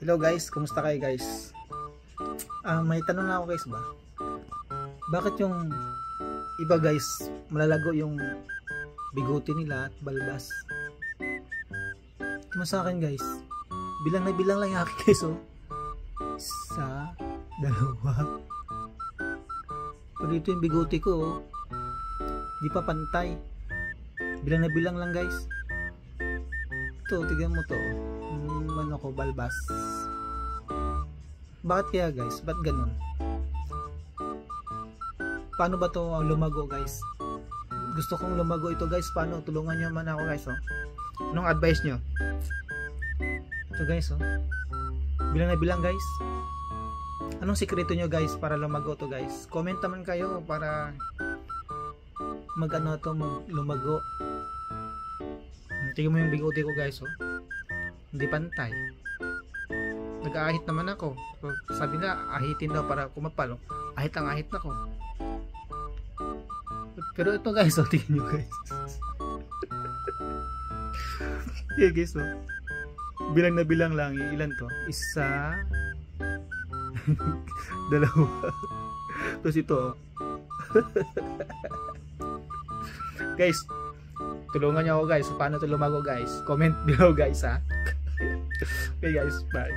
Hello guys, kumusta kayo guys? May tanong na ako guys ba? Bakit yung iba guys malalago yung bigote nila at balbas? Ito sa akin guys, bilang na bilang lang yung akin guys oh. Isa, dalawa. Pero ito yung bigote ko oh. Di pa pantay. Bilang na bilang lang guys. Ito, tignan mo to. Ano ko, balbas. Bakit kaya guys? Ba't ganun? Paano ba to lumago guys? Gusto kong lumago ito guys. Paano? Tulungan nyo man ako guys oh. Anong advice nyo? Ito guys oh. Bilang na bilang guys. Anong sikreto nyo guys para lumago to guys? Comment naman kayo para mag-ano to, lumago. Tingnan mo yung bigote ko guys oh. Hindi pantay. Nag-aahit naman ako. Sabi na ahitin daw para kumapal. Ahit ang ahit na ko. Pero ito guys oh, tingnan nyo guys. Yeah guys oh. Bilang na bilang lang. Ilan to? Isa. Dalawa. Tapos ito oh. Guys, tulungan niyo ako guys. Paano ito lumago guys? Comment below guys ha. Okay guys, bye.